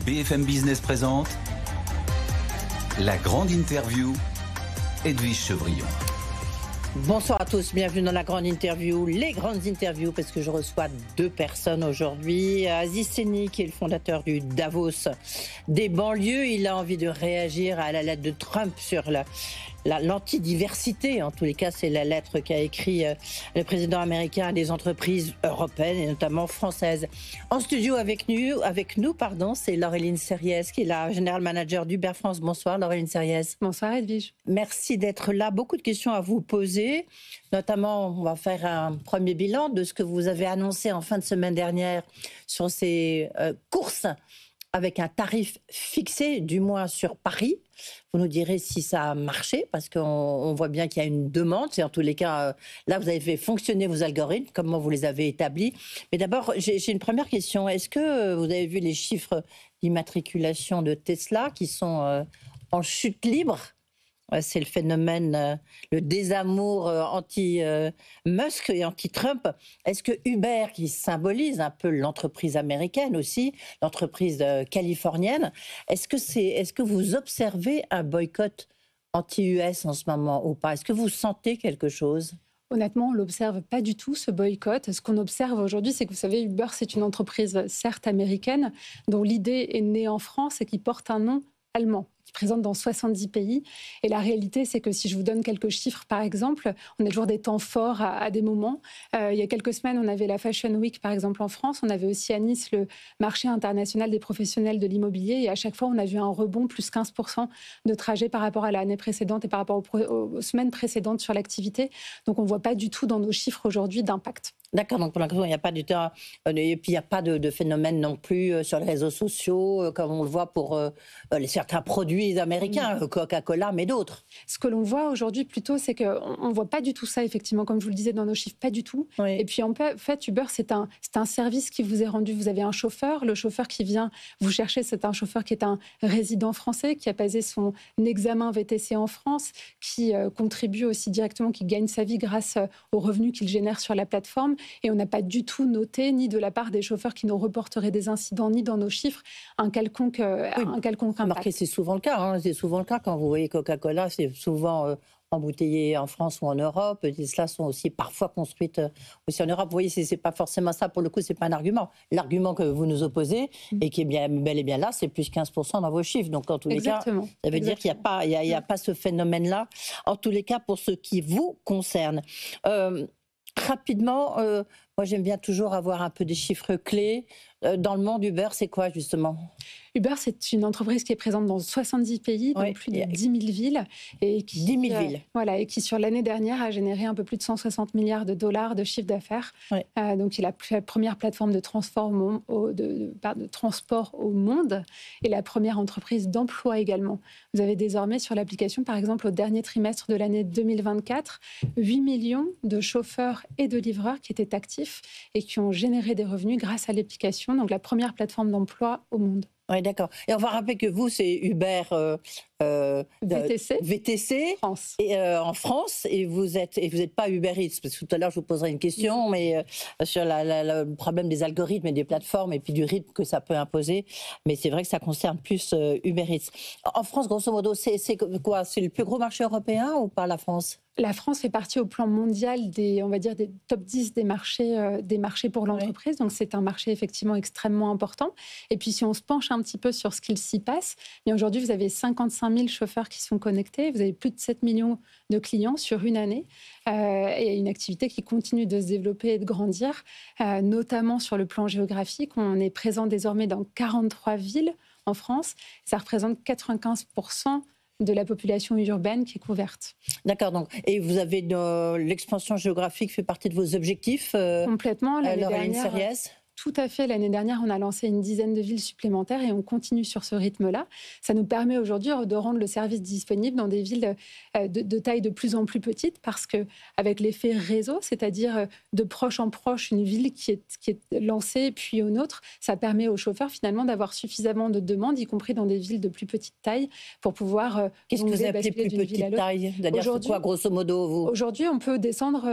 BFM Business présente la grande interview, Edwige Chevrillon. Bonsoir à tous, bienvenue dans la grande interview, les grandes interviews, parce que je reçois deux personnes aujourd'hui. Aziz Seni, qui est le fondateur du Davos des banlieues, il a envie de réagir à la lettre de Trump sur l'antidiversité. En tous les cas, c'est la lettre qu'a écrit le président américain à des entreprises européennes et notamment françaises. En studio avec nous, c'est Laureline Serriès, qui est la General Manager d'Uber France. Bonsoir Laureline Serriès. Bonsoir Edwige. Merci d'être là. Beaucoup de questions à vous poser. Notamment, on va faire un premier bilan de ce que vous avez annoncé en fin de semaine dernière sur ces courses avec un tarif fixé, du moins sur Paris. Vous nous direz si ça a marché, parce qu'on voit bien qu'il y a une demande. C'est en tous les cas, là, vous avez fait fonctionner vos algorithmes, comment vous les avez établis. Mais d'abord, j'ai une première question. Est-ce que vous avez vu les chiffres d'immatriculation de Tesla qui sont en chute libre ? C'est le phénomène, le désamour anti-Musk et anti-Trump. Est-ce que Uber, qui symbolise un peu l'entreprise américaine aussi, l'entreprise californienne, est-ce que vous observez un boycott anti-US en ce moment ou pas ? Est-ce que vous sentez quelque chose ? Honnêtement, on ne l'observe pas du tout, ce boycott. Ce qu'on observe aujourd'hui, c'est que vous savez, Uber, c'est une entreprise certes américaine, dont l'idée est née en France et qui porte un nom allemand, qui est présente dans 70 pays. Et la réalité, c'est que si je vous donne quelques chiffres, par exemple, on a toujours des temps forts à des moments. Il y a quelques semaines, on avait la Fashion Week, par exemple, en France. On avait aussi à Nice le marché international des professionnels de l'immobilier. Et à chaque fois, on a vu un rebond, plus 15% de trajet par rapport à l'année précédente et par rapport aux semaines précédentes sur l'activité. Donc, on ne voit pas du tout dans nos chiffres aujourd'hui d'impact. D'accord, donc pour l'instant, il n'y a pas du temps, et puis il n'y a pas de phénomène non plus sur les réseaux sociaux, comme on le voit pour certains produits américains, Coca-Cola, mais d'autres. Ce que l'on voit aujourd'hui plutôt, c'est qu'on ne voit pas du tout ça, effectivement, comme je vous le disais dans nos chiffres, pas du tout. Oui. Et puis en fait, Uber, c'est un service qui vous est rendu. Vous avez un chauffeur, le chauffeur qui vient vous chercher, c'est un chauffeur qui est un résident français, qui a passé son examen VTC en France, qui contribue aussi directement, qui gagne sa vie grâce aux revenus qu'il génère sur la plateforme. Et on n'a pas du tout noté, ni de la part des chauffeurs qui nous reporteraient des incidents, ni dans nos chiffres, un quelconque impact. Remarquez, c'est souvent le cas. C'est souvent le cas quand vous voyez Coca-Cola, c'est souvent embouteillé en France ou en Europe. Les Tesla sont aussi parfois construites aussi en Europe. Vous voyez, c'est pas forcément ça. Pour le coup, c'est pas un argument. L'argument que vous nous opposez et qui est bel et bien là, c'est plus 15% dans vos chiffres. Donc, en tous les cas, ça veut dire qu'il n'y a pas ce phénomène-là. En tous les cas, pour ce qui vous concerne. Rapidement, moi j'aime bien toujours avoir un peu des chiffres clés. Dans le monde, Uber, c'est quoi justement ? Uber, c'est une entreprise qui est présente dans 70 pays, dans plus de 10 000 villes. Et qui, 10 000 villes. Voilà, et qui, sur l'année dernière, a généré un peu plus de 160 milliards de dollars de chiffre d'affaires. Donc, il est la première plateforme de transport au monde et la première entreprise d'emploi également. Vous avez désormais sur l'application, par exemple, au dernier trimestre de l'année 2024, 8 millions de chauffeurs et de livreurs qui étaient actifs et qui ont généré des revenus grâce à l'application, donc la première plateforme d'emploi au monde. Oui, d'accord. Et on va rappeler que vous, c'est Uber VTC France. Et, en France, et vous êtes pas Uber Eats, parce que tout à l'heure je vous poserai une question, mais sur le problème des algorithmes et des plateformes et puis du rythme que ça peut imposer. Mais c'est vrai que ça concerne plus Uber Eats. En France, grosso modo, c'est quoi ? C'est le plus gros marché européen ou pas, la France ? La France fait partie au plan mondial des top 10 des marchés pour l'entreprise. Donc, c'est un marché effectivement extrêmement important. Et puis, si on se penche un petit peu sur ce qu'il s'y passe, aujourd'hui, vous avez 55 000 chauffeurs qui sont connectés. Vous avez plus de 7 millions de clients sur une année. Et une activité qui continue de se développer et de grandir, notamment sur le plan géographique. On est présent désormais dans 43 villes en France. Ça représente 95% de la population urbaine qui est couverte. D'accord, donc, et vous avez l'expansion géographique fait partie de vos objectifs complètement, l'année dernière. Tout à fait. L'année dernière, on a lancé une dizaine de villes supplémentaires et on continue sur ce rythme-là. Ça nous permet aujourd'hui de rendre le service disponible dans des villes de taille de plus en plus petite parce qu'avec l'effet réseau, c'est-à-dire de proche en proche, une ville qui est lancée puis une autre, ça permet aux chauffeurs finalement d'avoir suffisamment de demandes, y compris dans des villes de plus petite taille, pour pouvoir... Qu'est-ce que vous appelez plus petite taille ? C'est-à-dire quoi, grosso modo, vous ? Aujourd'hui, on peut descendre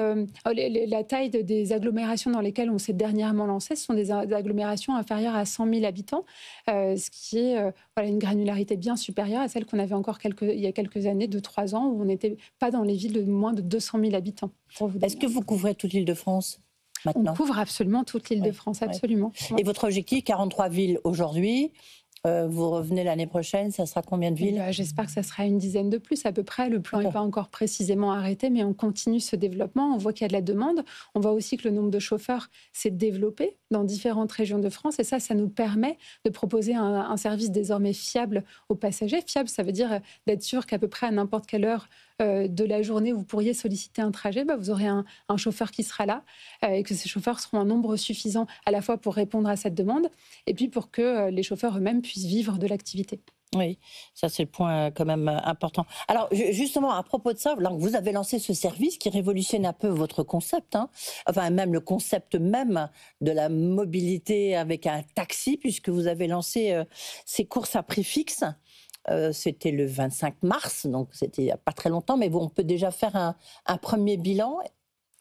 la taille des agglomérations dans lesquelles on s'est dernièrement lancé. Ce sont sont des agglomérations inférieures à 100 000 habitants, ce qui est une granularité bien supérieure à celle qu'on avait encore il y a quelques années, 2-3 ans, où on n'était pas dans les villes de moins de 200 000 habitants. Est-ce que vous couvrez toute l'Île-de-France maintenant? On couvre absolument toute l'Île-de-France, absolument. Ouais. Et votre objectif, 43 villes aujourd'hui, vous revenez l'année prochaine, ça sera combien de villes? J'espère que ça sera une dizaine de plus à peu près. Le plan n'est pas encore précisément arrêté, mais on continue ce développement. On voit qu'il y a de la demande. On voit aussi que le nombre de chauffeurs s'est développé dans différentes régions de France. Et ça nous permet de proposer un service désormais fiable aux passagers. Fiable, ça veut dire d'être sûr qu'à peu près à n'importe quelle heure de la journée, vous pourriez solliciter un trajet, vous aurez un chauffeur qui sera là et que ces chauffeurs seront en nombre suffisant à la fois pour répondre à cette demande et puis pour que les chauffeurs eux-mêmes puissent vivre de l'activité. Oui, ça c'est le point quand même important. Alors justement, à propos de ça, vous avez lancé ce service qui révolutionne un peu votre concept, enfin même le concept même de la mobilité avec un taxi, puisque vous avez lancé ces courses à prix fixe. C'était le 25 mars, donc c'était il n'y a pas très longtemps, mais on peut déjà faire un premier bilan.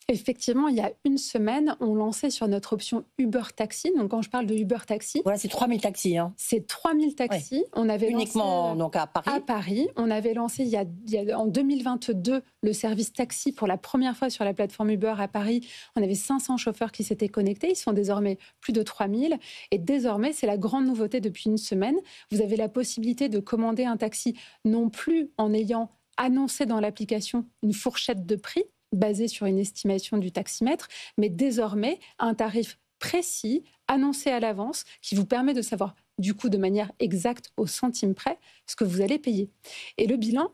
Effectivement, il y a une semaine, on lançait sur notre option Uber Taxi. Donc, quand je parle de Uber Taxi... Voilà, c'est 3000 taxis. C'est 3000 taxis. Ouais. On avait uniquement donc à Paris. À Paris. On avait lancé en 2022 le service taxi pour la première fois sur la plateforme Uber à Paris. On avait 500 chauffeurs qui s'étaient connectés. Ils sont désormais plus de 3000. Et désormais, c'est la grande nouveauté depuis une semaine. Vous avez la possibilité de commander un taxi non plus en ayant annoncé dans l'application une fourchette de prix, basé sur une estimation du taximètre, mais désormais un tarif précis, annoncé à l'avance, qui vous permet de savoir du coup de manière exacte au centime près ce que vous allez payer. Et le bilan,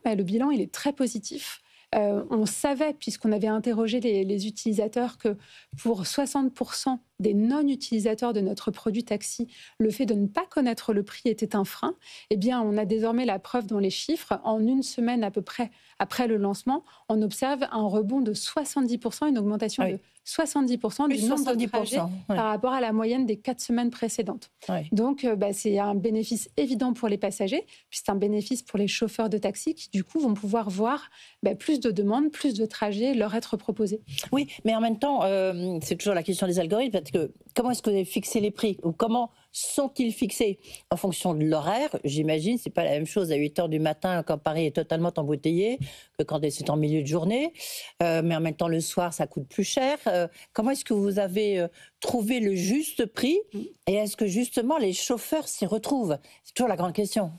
il est très positif. On savait, puisqu'on avait interrogé les utilisateurs, que pour 60% des non-utilisateurs de notre produit taxi, le fait de ne pas connaître le prix était un frein. Eh bien, on a désormais la preuve dans les chiffres. En une semaine à peu près après le lancement, on observe un rebond de 70%, une augmentation de 70% du nombre de trajets par rapport à la moyenne des 4 semaines précédentes. Donc, c'est un bénéfice évident pour les passagers, puis c'est un bénéfice pour les chauffeurs de taxi qui, du coup, vont pouvoir voir plus de demandes, plus de trajets leur être proposés. Oui, mais en même temps, c'est toujours la question des algorithmes, parce que comment est-ce que vous avez fixé les prix? Ou comment sont-ils fixés? En fonction de l'horaire, j'imagine, c'est pas la même chose à 8h du matin quand Paris est totalement embouteillé que quand c'est en milieu de journée. Mais en même temps, le soir, ça coûte plus cher. Comment est-ce que vous avez trouvé le juste prix? Et est-ce que justement les chauffeurs s'y retrouvent? C'est toujours la grande question.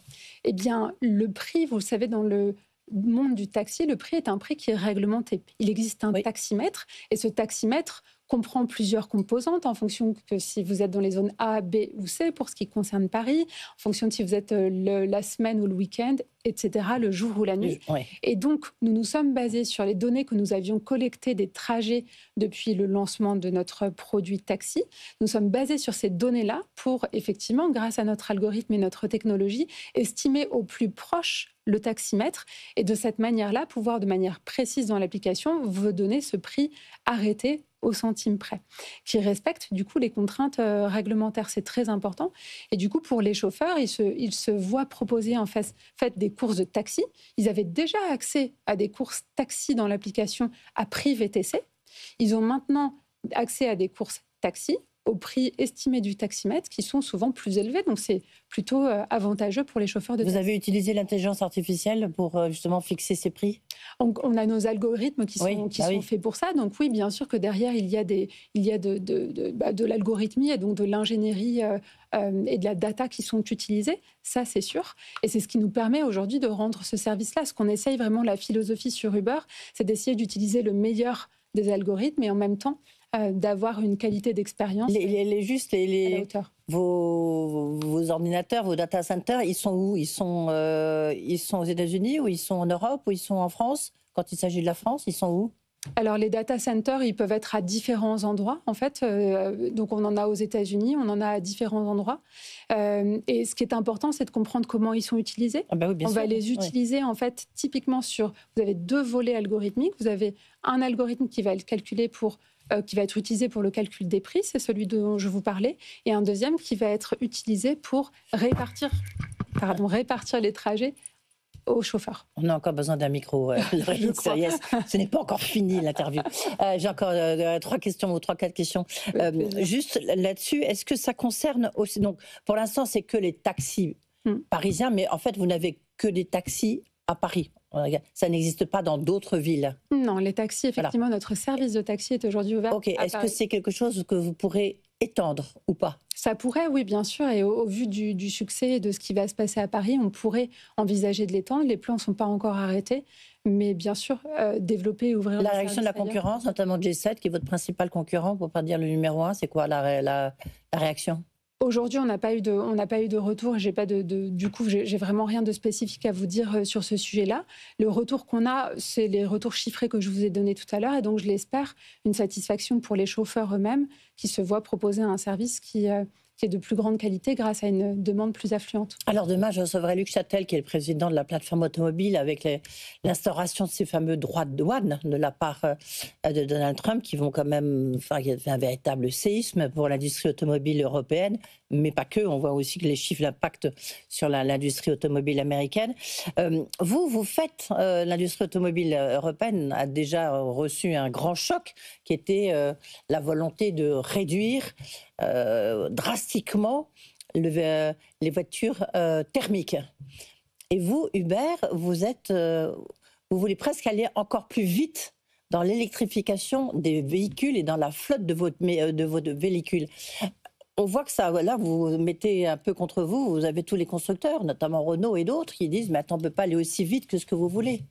Eh bien, le prix, vous le savez, dans le monde du taxi, le prix est un prix qui est réglementé. Il existe un taximètre, et ce taximètre comprend plusieurs composantes en fonction que si vous êtes dans les zones A, B ou C pour ce qui concerne Paris, en fonction de si vous êtes la semaine ou le week-end, etc., le jour ou la nuit. Et donc, nous nous sommes basés sur les données que nous avions collectées des trajets depuis le lancement de notre produit taxi. Nous sommes basés sur ces données-là pour, effectivement, grâce à notre algorithme et notre technologie, estimer au plus proche le taximètre et de cette manière-là, pouvoir de manière précise dans l'application vous donner ce prix arrêté au centime près, qui respecte du coup les contraintes réglementaires. C'est très important. Et du coup, pour les chauffeurs, ils se voient proposer en fait des courses de taxi. Ils avaient déjà accès à des courses taxi dans l'application à prix VTC. Ils ont maintenant accès à des courses taxi au prix estimé du taximètre, qui sont souvent plus élevés. Donc, c'est plutôt avantageux pour les chauffeurs de taxi. Vous avez utilisé l'intelligence artificielle pour justement fixer ces prix? On a nos algorithmes qui sont faits pour ça. Donc oui, bien sûr que derrière, il y a de l'algorithmie et donc de l'ingénierie et de la data qui sont utilisées. Ça, c'est sûr. Et c'est ce qui nous permet aujourd'hui de rendre ce service-là. Ce qu'on essaye vraiment, la philosophie sur Uber, c'est d'essayer d'utiliser le meilleur des algorithmes et en même temps d'avoir une qualité d'expérience à la hauteur. Vos ordinateurs, vos data centers, ils sont où? Ils sont aux États-Unis, ou ils sont en Europe, ou ils sont en France? Quand il s'agit de la France, ils sont où? Alors, les data centers, ils peuvent être à différents endroits, en fait. Donc, on en a aux États-Unis, on en a à différents endroits. Et ce qui est important, c'est de comprendre comment ils sont utilisés. Ah bah oui, bien sûr. Va les utiliser, en fait, typiquement sur... Vous avez 2 volets algorithmiques. Vous avez un algorithme qui va être calculé qui va être utilisé pour le calcul des prix, c'est celui dont je vous parlais, et un deuxième qui va être utilisé pour répartir les trajets aux chauffeurs. On a encore besoin d'un micro, Laureline Sériès. Ce n'est pas encore fini l'interview. J'ai encore 3 ou 4 questions. Juste là-dessus, est-ce que ça concerne aussi... Donc, pour l'instant, c'est que les taxis parisiens, mais en fait, vous n'avez que des taxis à Paris. Ça n'existe pas dans d'autres villes. Non, les taxis, effectivement, notre service de taxi est aujourd'hui ouvert. Ok, est-ce que c'est quelque chose que vous pourrez étendre ou pas? Ça pourrait, oui, bien sûr. Et au vu du succès et de ce qui va se passer à Paris, on pourrait envisager de l'étendre. Les plans ne sont pas encore arrêtés. Mais bien sûr, développer et ouvrir... La réaction de la concurrence, notamment G7, qui est votre principal concurrent, pour ne pas dire le numéro 1, c'est quoi la réaction? Aujourd'hui, on n'a pas eu de retour. Du coup, j'ai vraiment rien de spécifique à vous dire sur ce sujet-là. Le retour qu'on a, c'est les retours chiffrés que je vous ai donnés tout à l'heure. Et donc, je l'espère, une satisfaction pour les chauffeurs eux-mêmes qui se voient proposer un service qui est de plus grande qualité grâce à une demande plus affluente. Alors demain, je recevrai Luc Châtel, qui est le président de la plateforme automobile, avec l'instauration de ces fameux droits de douane de la part de Donald Trump, qui vont quand même faire un véritable séisme pour l'industrie automobile européenne, mais pas que. On voit aussi que les chiffres d'impact sur l'industrie automobile américaine. Vous faites, l'industrie automobile européenne a déjà reçu un grand choc, qui était la volonté de réduire drastiquement les voitures thermiques. Et vous, Uber, vous voulez presque aller encore plus vite dans l'électrification des véhicules et dans la flotte de vos véhicules. On voit que ça, là, vous mettez un peu contre vous. Vous avez tous les constructeurs, notamment Renault et d'autres, qui disent « mais attends, on ne peut pas aller aussi vite que ce que vous voulez ».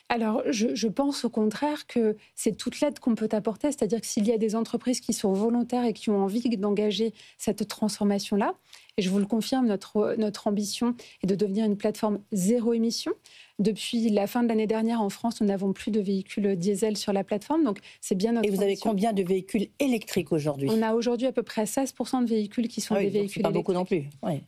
Alors, je pense au contraire que c'est toute l'aide qu'on peut apporter, c'est-à-dire que s'il y a des entreprises qui sont volontaires et qui ont envie d'engager cette transformation-là, et je vous le confirme, notre ambition est de devenir une plateforme zéro émission. Depuis la fin de l'année dernière, en France, nous n'avons plus de véhicules diesel sur la plateforme, donc c'est bien notre ambition. Et vous avez combien de véhicules électriques aujourd'hui? On a aujourd'hui à peu près 16% de véhicules qui sont des véhicules électriques. Pas beaucoup non plus. Oui.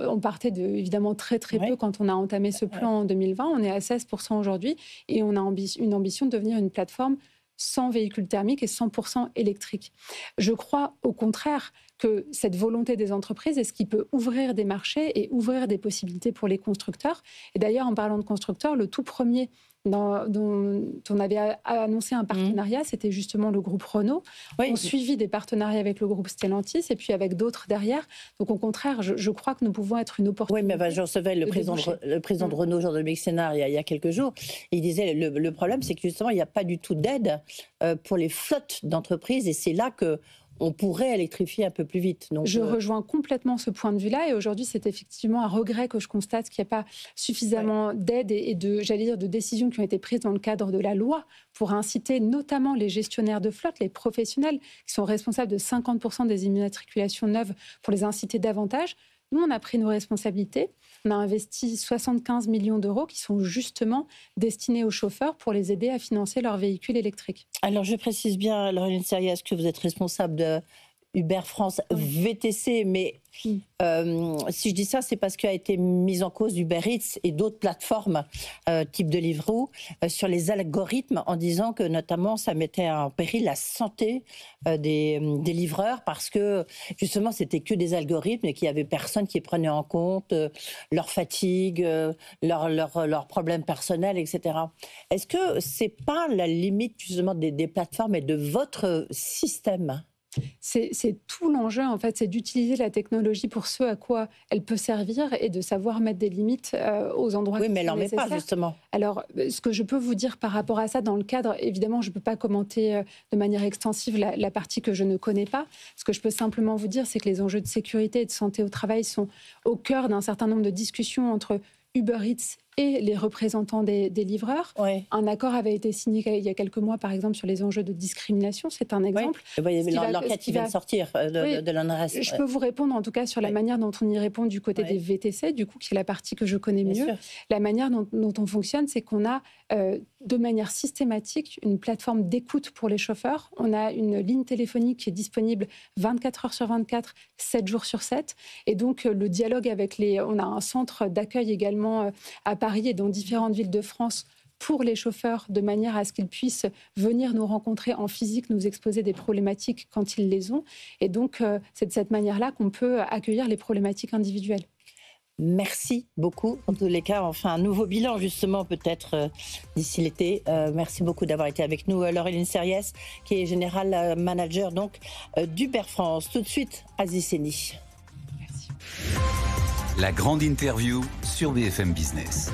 On partait évidemment très peu quand on a entamé ce plan en 2020. On est à 16% aujourd'hui et on a une ambition de devenir une plateforme sans véhicules thermiques et 100% électriques. Je crois au contraire que cette volonté des entreprises est ce qui peut ouvrir des marchés et ouvrir des possibilités pour les constructeurs. Et d'ailleurs, en parlant de constructeurs, le tout premier dont on avait annoncé un partenariat, c'était justement le groupe Renault. On suivit des partenariats avec le groupe Stellantis et puis avec d'autres derrière. Donc au contraire, je crois que nous pouvons être une opportunité. Oui, mais je recevais le président de Renault, Jean-Dominique Sénard, il y a quelques jours. Il disait le problème, c'est que justement, il n'y a pas du tout d'aide pour les flottes d'entreprises et c'est là que on pourrait électrifier un peu plus vite. Donc, je rejoins complètement ce point de vue-là. Et aujourd'hui, c'est effectivement un regret que je constate qu'il n'y a pas suffisamment d'aide et de décisions qui ont été prises dans le cadre de la loi pour inciter notamment les gestionnaires de flotte, les professionnels, qui sont responsables de 50% des immatriculations neuves, pour les inciter davantage. Nous, on a pris nos responsabilités. On a investi 75 millions d'euros qui sont justement destinés aux chauffeurs pour les aider à financer leurs véhicules électriques. Alors, je précise bien, Laureline Sériès, que vous êtes responsable de Uber France VTC, mais si je dis ça, c'est parce qu'a été mise en cause Uber Eats et d'autres plateformes type Deliveroo sur les algorithmes, en disant que notamment ça mettait en péril la santé des livreurs, parce que justement c'était que des algorithmes et qu'il n'y avait personne qui prenait en compte leur fatigue, leurs problèmes personnels, etc. Est-ce que c'est pas la limite justement des plateformes et de votre système ? C'est tout l'enjeu, en fait, c'est d'utiliser la technologie pour ce à quoi elle peut servir et de savoir mettre des limites aux endroits qui sont nécessaires. Oui, mais elle n'en met pas, justement. Alors, ce que je peux vous dire par rapport à ça, dans le cadre, évidemment, je ne peux pas commenter de manière extensive la partie que je ne connais pas. Ce que je peux simplement vous dire, c'est que les enjeux de sécurité et de santé au travail sont au cœur d'un certain nombre de discussions entre Uber Eats et les représentants des livreurs. Oui. Un accord avait été signé il y a quelques mois, par exemple, sur les enjeux de discrimination. C'est un exemple. Oui. L'enquête qui vient de sortir de l'ANRES. Je peux vous répondre, en tout cas, sur la manière dont on y répond du côté des VTC, du coup, qui est la partie que je connais mieux. La manière dont on fonctionne, c'est qu'on a, de manière systématique, une plateforme d'écoute pour les chauffeurs. On a une ligne téléphonique qui est disponible 24 heures sur 24, 7 jours sur 7. Et donc, le dialogue avec on a un centre d'accueil également à Paris et dans différentes villes de France pour les chauffeurs, de manière à ce qu'ils puissent venir nous rencontrer en physique, nous exposer des problématiques quand ils les ont. Et donc, c'est de cette manière-là qu'on peut accueillir les problématiques individuelles. Merci beaucoup. En tous les cas, enfin, un nouveau bilan, justement, peut-être d'ici l'été. Merci beaucoup d'avoir été avec nous. Laureline Serriès, qui est général manager donc, d'Uber France. Tout de suite, Aziz Seni. Merci. La grande interview sur BFM Business.